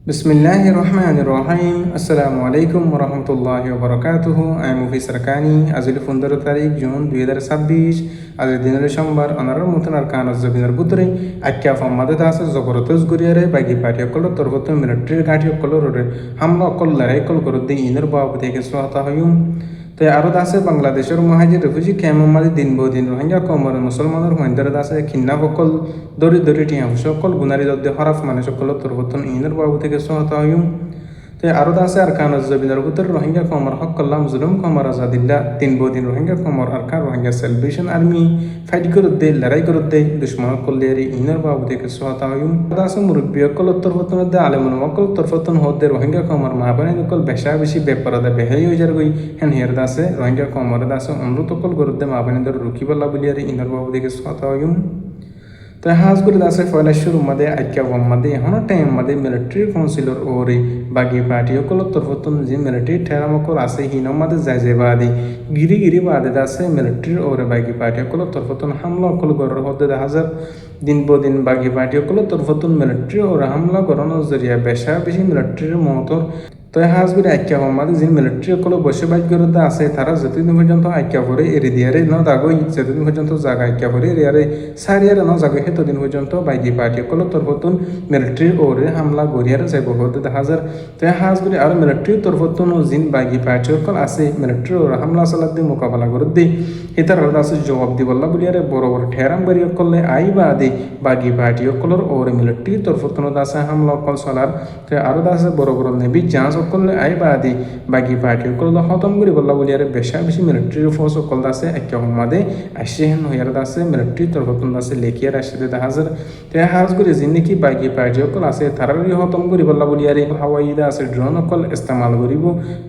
বিসমিল্লাহির রহমানির রহিম। আসসালামু আলাইকুম ওরহমতুল্লাহি ওবরাকাতুহু। আমি মুফিস সারকানি। আজিল 15 তারিখ জুন 2026। আজির দিনের সোমবার অনারার মতন আর কানজ জবিনের বুতরে আখ্যা ফম্মাদে আছে জবরদস্ত গুরিয়ারে বাগি পার্টি অকল তরফত মিলিটারির ঘাটি অকলরে হামলা অকল লড়াই কল করতে ইনের বাবু থেকে সোহাতা হইম। তো আরও আছে বাংলাদেশের মহাজির রেফুজি ক্যামাদি দিন বহুদিন রোহিঙ্গা কমর মুসলমানের মহিন্দার আছে খিন্না সকল দরি দরি টিয়া সকল গুনারি দদ্দে হরাফ মানে সকল তোরবতন ইনের বাবু থেকে সহত হইম। তো আরও আছে আর খান জবিনের ভিতর রোহিঙ্গা কমর হক করলাম জুলুম কমর আজাদিল্লা দিন বহুদিন রোহিঙ্গা কমর আর খান রোহিঙ্গা সেলিব্রেশন আর্মি ফাইট করে দে লড়াই করে দে দুশ্মন কল্যারি ইনের বাবু থেকে সহত হইম। আছে মুরব্বী অকল তোরফতন দে আলেমন অকল তোরফতন হতে রোহিঙ্গা কমর মাহবানি অকল বেশা বেশি বেপরদা বেহাই হয়ে যার গই হেন হের দাসে রোহিঙ্গা কমর দাসে অনুরোধ অকল করতে মাহবানি দর রুকিবাল্লা বলিয়ারি ইনের বাবু থেকে সহত হইম। তো হাজগুলি দাসে ফয়লা শুরু মাদে আজ্ঞা মাদে এখনো টাইম মাদে মিলিটারি কাউন্সিলর ওরে বাগি পার্টি অকল তরফতন যে মিলিটারি ঠেরামকল আছে হিন মাদে যাই যে বাদে গিরি বাদে দাসে মিলিটারি ওরে বাগি পার্টি অকল তরফতন হামলা অকল গড়ের হতে হাজার দিন বদিন বাগি পার্টি অকল তরফতন মিলিটারি ওরে হামলা গড়ানোর জরিয়া বেশা বেশি মিলিটারির মহতর। তো হাজগুলি আজ্ঞা মাদে যে মিলিটারি অকল বসবাস করে আছে তারা যতদিন পর্যন্ত আজ্ঞা করে এড়ি দিয়ারে ন দাগই যতদিন পর্যন্ত জায়গা আজ্ঞা করে এরিয়ারে সারিয়ারে ন জাগই সেতদিন পর্যন্ত বাইকি পার্টি অকল তরফতন মিলিটারি ওরে হামলা গড়িয়ারে যাইব হতে দেখা যার। তো হাজগুলি আর মিলিটারি তরফতন জিন বাইকি পার্টি অকল আছে মিলিটারি ওরা হামলা চালাত দিয়ে মোকাবেলা করে দিই এটার হতে আছে জবাব দিবল্লা বলিয়ারে বড় বড় ঠেরাম বাড়ি অকলে আই বা আদি বাগি পার্টি অকলর ওরে মিলিটারি তরফতন আছে হামলা অকল চলার। তো আরও আছে বড় বড় নেবি জাহাজ অকলে আই বা আদি বাগি পার্টি অকল খতম করি বল্লা বলিয়ারে বেশা বেশি মিলিটারি ফোর্স অকল আছে একে হমাদে আসছে হেন হইয়ার আছে মিলিটারি তরফতন আছে লেখিয়ার আসছে দেখা যার। তো হাজগুলি যে নাকি বাগি পার্টি অকল আছে তারারই খতম করি বল্লা বলিয়ারে হাওয়াইদা আছে ড্রোন অকল ইস্তেমাল করিব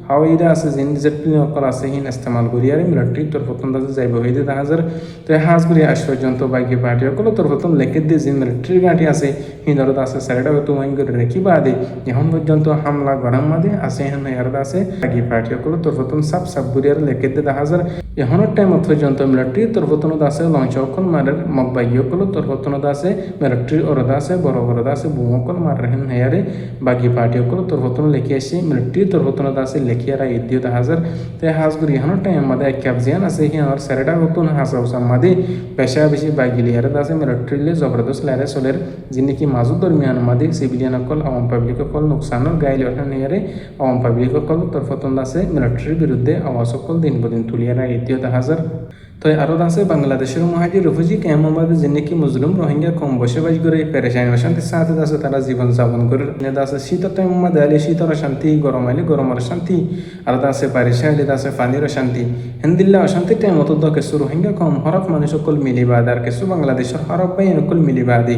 হাওয়াইদা আছে জিন জেট প্লেন অকল আছে হিন ইস্তেমাল করিয়ারে মিলিটারি তরফতন আছে যাইব হইতে দেখা যার। তো হাজগুলি আজ পর্যন্ত বাগি পার্টি অকল তরফতন লেখে দিয়ে যে মিলিটারি গাঁটি আছে হিনরত আছে স্যারেটা তোমাই করে রেখি বাদে এখন পর্যন্ত হামলা গরম মাদে আছে হেন হইয়ার আছে বাগি পার্টি অকল তরফতন সাব বুড়িয়ার লেখে দিয়ে দেখা যার। এখনের টাইম পর্যন্ত মিলিটারি তরফতনত আছে লঞ্চ অকল মারের মগবাগি অকল তরফতনত আছে মিলিটারি অরদা আছে বড় বড়দা আছে বুম অকল মারের হেন হেয়ারে বাগি পার্টি অকল তরফতন লেখি আসি মিলিটারি তরফতনত আছে লেখিয়ারা ইদিও দেখা যার। তো হাজগুলি এখনের টাইম মাদে ক্যাবজিয়ান আছে হিয়ার স্যারেটা নতুন হাসা উসাম মাদে পেশা বেশি বাগি লিয়ারে আছে মিলিটারিলে জবরদস্ত লারে চলের যে নাকি মাজু দরমিয়ান মাদে সিভিলিয়ান অকল আওয়াম পাবলিক অকল নোকসানোর গাইল হেয়ারে আওয়াম পাবলিক অকল তরফতন আছে মিলিটারির বিরুদ্ধে আওয়াজ অকল দিন বদিন তুলিয়ারা ইদিও দেখা যার। তো আরও আছে বাংলাদেশের মহাজি রেফুজি ক্যাম্পে যে নাকি মুসলিম রোহিঙ্গা কম বসবাস করে পেরেশানি অশান্তির সাথে আছে তারা জীবন যাপন করে আছে শীতের টাইম মধ্যে আলে শীতের অশান্তি গরম আইলে গরমের শান্তি আর আছে পারিসা আইলে আছে পানির অশান্তি হেন্দিল্লা অশান্তির টাইম অত কিছু রোহিঙ্গা কম হরফ মানুষ সকল মিলিবাদ আর কিছু বাংলাদেশের হরফ বাই সকল মিলিবাদে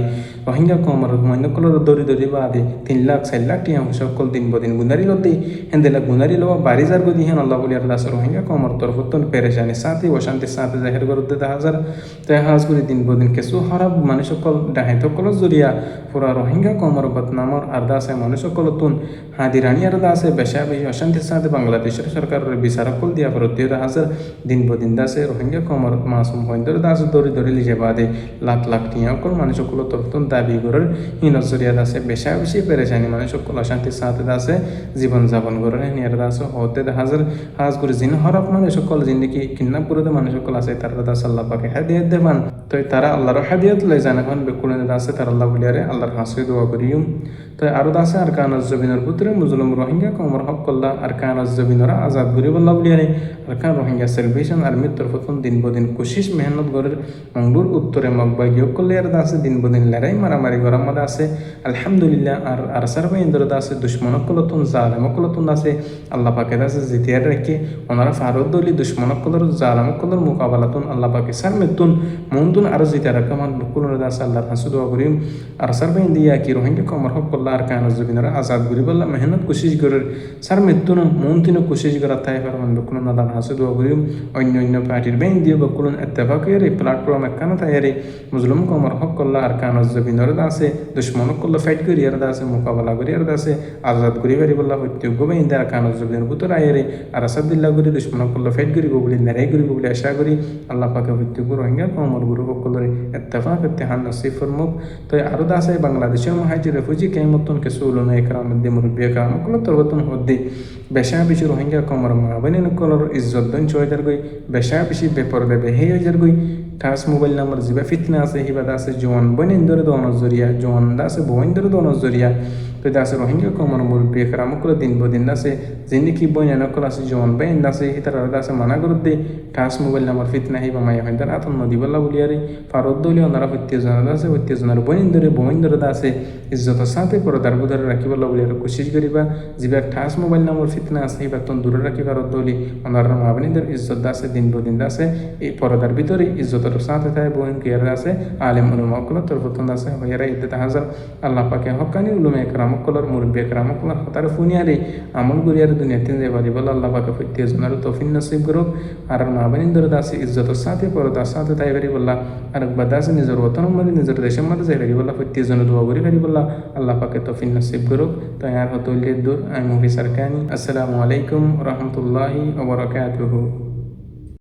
রোহিঙ্গা কম আর মহিন্দকলের দরি বাদে 3 লাখ 4 লাখ টিয়া সকল দিন বদিন গুনারি লদি হেন্দিল্লা গুনারি লো বাড়ি যার গদি হেন আল্লাহ বলি আর আছে রোহিঙ্গা কমর তরফতন পেরেশানি সাথে অশান্তির সাথে জাহির করতে দেখা যার। তো হাজগুলি দিন বদিন কিছু হরাব মানুষ সকল ডাহাই সকল জরিয়া পুরা রোহিঙ্গা কমর বদনামর আর্দা আছে মানুষ সকল তুন হাদিরানি আর্দা আছে বেশা বেশি অশান্তির সাথে বাংলাদেশের সরকারের বিচার কল দিয়া ফেরত দিয়ে দেখা যার। দিন বদিন দাসে রোহিঙ্গা কমর মাসুম হইন্দর দাস দরি লিজে বাদে লাখ লাখ টিয়া সকল মানুষ সকল তরফতন দাবি করার হিন জরিয়া দাসে বেশা বেশি পেরেশানি মানুষ সকল অশান্তির সাথে দাসে জীবন যাপন করার নিয়ার দাস হতে দেখা যার। হাজগুলি জিন হরফ মানুষ সকল জিন্দিগি কিন্নাপুরতে মানুষ সকল আছে তারা দাস আল্লাহ পাকে হাদিয়াত দেবান। তো তারা আল্লাহর হাদিয়াত লই জান এখন বেকুলেন আছে তার আল্লাহ বলিয়ারে আল্লাহর হাসে দোয়া করিম। তো আরও আছে আর কানাজ জবিনের পুত্রে মুসলিম রোহিঙ্গা কমর হক কল্লা আর কানাজ জবিনরা আজাদ করি বল্লা বলিয়ারে আর কান রোহিঙ্গা সেলিব্রেশন আর্মির তরফতন দিন বদিন কোশিশ মেহনত গরের মঙ্গলুর উত্তরে মগবাগি করলে আর আছে দিন বদিন লড়াই মারামারি গরম মাদা আছে আলহামদুলিল্লাহ আর আর সার্বাই ইন্দরদা আছে দুশ্মনকলতুন জালেমকলতুন আছে আল্লাহ পাকে আছে জিতিয়ার রেখে ওনারা ফারুদ্দলি দুশ্মনকলর জালেমকলর মোকাবেলাতুন আল্লাহ পাকে সার মেতুন মন্দুন আর জিতিয়া রাখা মান বকুলর দাস আল্লাহর হাসু দোয়া করিম। আর সার্বাই ইন্দিয়া কি রোহিঙ্গা কমর হক কল্লা আর কানাজ জবিনরা আজাদ করি বল্লা মেহনত কোশিশ গরের সার মেতুন মন্তিন কোশিশ করা তাই ফারমান বকুলন আল্লাহর হাসু দোয়া করিম। অন্য পার্টির বেন দিয়ে বকুলন এত্তেফাকের এই প্ল্যাটফর্ম একখানা তাইয়ারে মুসলিম কমর হক কল্লা আর কানাজ জবিনর দাসে দুশ্মনক কল্লা ফাইট করি আর দাসে মোকাবেলা করি আর দাসে আজাদ করি পারি বল্লা হত্যুগ্য বেন দিয়ে আর কানাজ জবিনের ভিতর আইয়ারে আর আসাদুল্লাহ করি দুশ্মনক কল্লা ফাইট করিব বলে নেড়াই করিব বলে আশা করি আল্লাহ পাকে ভিত্তিক রোহিঙ্গা কমর গুরু সকলরে ইত্তেফাক ইত্তেহান নসিব ফরমুক। তো আরো দাসে বাংলাদেশের মহাজি রেফুজি কে মতন কে সুলুনা একরাম মধ্যে মুরব্বী একরাম কল তরবতন হদ্দি বেশা বেশি রোহিঙ্গা কমর মা বনে নকলর ইজ্জত দন চয়দার গই বেশা বেশি বেপরদে বেহে হইজার গই ঠাস মোবাইল নাম্বার জিবা ফিতনা আছে হিবাদা আছে জোয়ান বনেন ধরে দোয়ানোর জরিয়া জোয়ান দাসে বইন ধরে দোয়ানোর জরিয়া তো দাসে রোহিঙ্গা কমর মুরব্বী একরাম কল দিন বদিন দাসে জিন্দিকি বইন নকল আছে জোয়ান বাইন দাসে হিতার দাসে মানা করতে ঠাস মোবাইল নাম্বার ফিতনা হিবা মায়া হইদার আতন নদী বল্লা বলিয়ারে ফারদ দলি ওনারা হত্যাজনার দাসে হত্যাজনার বইন ধরে দাসে ইজ্জতের সাথে পরদার বুধারে রাখিবল্লা বলিয়ারে কোশিশ করিবা জিবার ঠাস মোবাইল নাম্বার ফিতনা আছে হিবা তন দূরে রাখি ফারদ দলি ওনারা মাবনিদের ইজ্জত দাসে দিন বদিন দাসে এই পরদার ভিতরে ইজ্জতের সাথে থাকে বইন কিয়ার আছে আলেম উলমা কল তরফতন দাসে হইয়ারা ইদ্দত হাজার আল্লাহ পাকে হকানি উলুমে একরাম কলর মুরব্বী একরাম কলর হতার ফুনিয়ারে আমল করিয়ার দুনিয়া তিন যে বাড়ি বল আল্লাহ পাকে হত্যাজনার তৌফিক নসিব করুক আর মাবনিদের দাসে ইজ্জতের সাথে পরদার সাথে তাই পারি বললা আর বাদাসে নিজের ওতনের মধ্যে নিজের দেশের মধ্যে যাই পারি বললা হত্যাজন দোয়া করি পারি বললা আল্লাহ পাকে তৌফিক নসিব করুক। তো আর হতলিয়ে দূর আমি মুফি সরকানি। আসসালামু আলাইকুম রহমতুল্লাহি ওয়া বারাকাতুহু।